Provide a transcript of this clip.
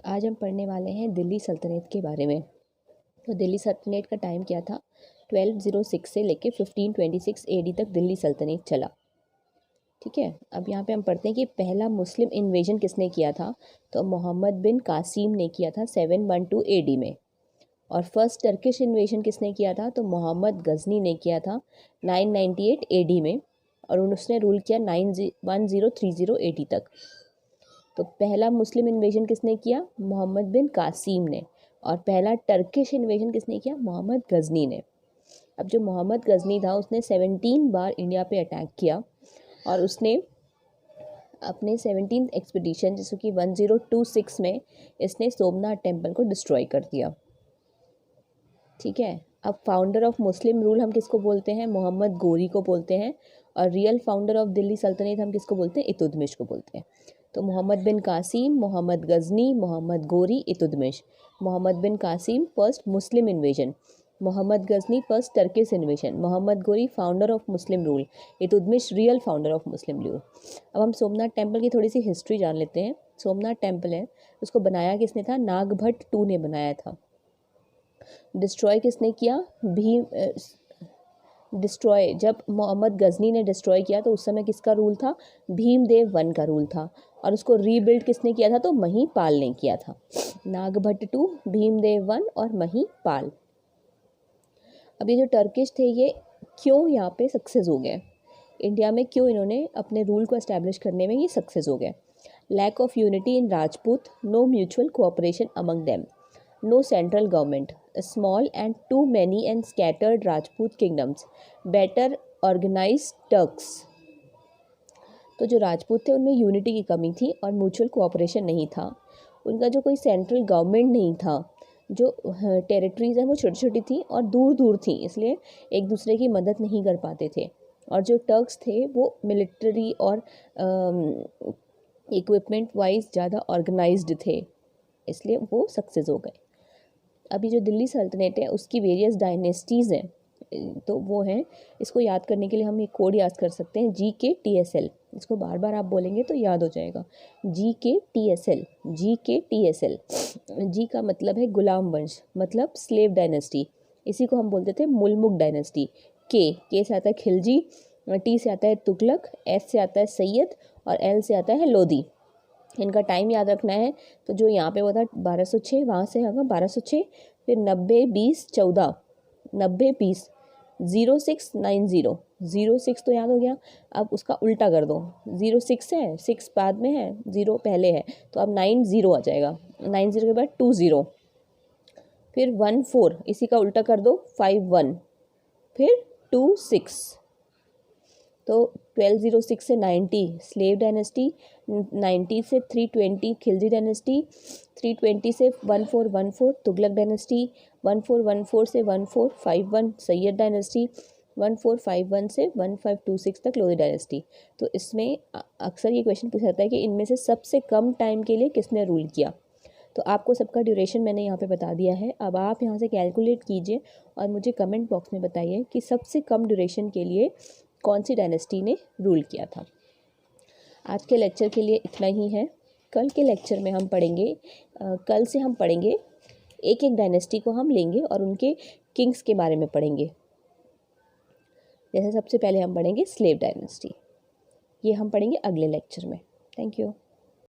आज हम पढ़ने वाले हैं दिल्ली सल्तनत के बारे में। तो दिल्ली सल्तनत का टाइम क्या था? 1206 से लेके 1526 AD तक दिल्ली सल्तनत चला। ठीक है, अब यहाँ पे हम पढ़ते हैं कि पहला मुस्लिम इन्वेजन किसने किया था। तो मोहम्मद बिन कासिम ने किया था 712 AD में। और फर्स्ट टर्किश इन्वेजन किसने किया था? तो मोहम्मद गजनी ने किया था 998 AD में, और उसने रूल किया 1030 AD तक। तो पहला मुस्लिम इन्वेजन किसने किया? मोहम्मद बिन कासिम ने। और पहला टर्किश इन्वेजन किसने किया? मोहम्मद गजनी ने। अब जो मोहम्मद गजनी था उसने 17 बार इंडिया पे अटैक किया, और उसने अपने 17th एक्सपीडिशन जैसे कि 1026 में इसने सोमनाथ टेम्पल को डिस्ट्रॉय कर दिया। ठीक है, अब फाउंडर ऑफ मुस्लिम रूल हम किसको बोलते हैं? मोहम्मद गोरी को बोलते हैं। और रियल फाउंडर ऑफ दिल्ली सल्तनत हम किसको बोलते हैं? इल्तुतमिश को बोलते हैं। तो Mohammad bin Qasim, Mohammad Ghazni, Mohammad Ghori, Iltutmish. Mohammad bin Qasim first Muslim invasion, Mohammad Ghazni first Turkish invasion, Mohammad Ghori founder of Muslim rule, Iltutmish real founder of Muslim rule. अब हम सोमनाथ टेम्पल की थोड़ी सी हिस्ट्री जान लेते हैं। सोमनाथ टेम्पल है, उसको बनाया किसने था? नागभट्ट II ने बनाया था। डिस्ट्रॉय किसने किया? डिस्ट्रॉय जब मोहम्मद गजनी ने डिस्ट्रॉय किया तो उस समय किसका रूल था? भीमदेव I का रूल था। और उसको रीबिल्ड किसने किया था? तो महीपाल ने किया था। नागभट्ट II, भीमदेव I और महीपाल। अब ये जो टर्किश थे ये क्यों यहाँ पे सक्सेस हो गए? इंडिया में क्यों इन्होंने अपने रूल को एस्टैब्लिश करने में ये सक्सेस हो गए? Lack of unity in Rajput, no mutual cooperation among them, no central government, small and too many and scattered Rajput kingdoms, better organized Turks। तो जो राजपूत थे उनमें यूनिटी की कमी थी और म्यूचुअल कोऑपरेशन नहीं था। उनका जो कोई सेंट्रल गवर्नमेंट नहीं था, जो टेरिटरीज हैं वो छोटी छोटी थी और दूर दूर थी, इसलिए एक दूसरे की मदद नहीं कर पाते थे। और जो टर्क्स थे वो मिलिट्री और इक्विपमेंट वाइज ज़्यादा ऑर्गेनाइज्ड थे, इसलिए वो सक्सेस हो गए। अभी जो दिल्ली सल्तनत है उसकी वेरियस डायनेस्टीज़ हैं, तो वो हैं, इसको याद करने के लिए हम एक कोड याद कर सकते हैं GKTSL। इसको बार बार आप बोलेंगे तो याद हो जाएगा। GKTSL, GKTSL। जी का मतलब है गुलाम वंश, मतलब स्लेव डायनेस्टी। इसी को हम बोलते थे मुल्मुक डायनेस्टी। के से आता है खिलजी, T से आता है तुगलक, S से आता है सैयद और L से आता है लोधी। इनका टाइम याद रखना है। तो जो यहाँ पे हुआ था 1206, वहाँ से होगा 1206, फिर 90-20-14, 90-20, 0690, 06 तो याद हो गया। अब उसका उल्टा कर दो, 06 है, 6 बाद में है, 0 पहले है, तो अब 90 आ जाएगा। 90 के बाद 20, फिर 14, इसी का उल्टा कर दो, 51, फिर 26। तो 1206 से 90 स्लेव डायनेस्टी, 90 से 320 खिलजी डायनेस्टी, 320 से 1414 तुगलक डायनेस्टी, 1414 से 1451 सैयद डायनेस्टी, 1451 से 1526 तक लोधी डायनेस्टी। तो इसमें अक्सर ये क्वेश्चन पूछा जाता है कि इनमें से सबसे कम टाइम के लिए किसने रूल किया। तो आपको सबका ड्यूरेशन मैंने यहाँ पे बता दिया है। अब आप यहाँ से कैलकुलेट कीजिए और मुझे कमेंट बॉक्स में बताइए कि सबसे कम ड्यूरेशन के लिए कौन सी डायनेस्टी ने रूल किया था। आज के लेक्चर के लिए इतना ही है। कल के लेक्चर में हम पढ़ेंगे, कल से हम पढ़ेंगे एक एक डायनेस्टी को हम लेंगे और उनके किंग्स के बारे में पढ़ेंगे। जैसे सबसे पहले हम पढ़ेंगे स्लेव डायनेस्टी, ये हम पढ़ेंगे अगले लेक्चर में। Thank you.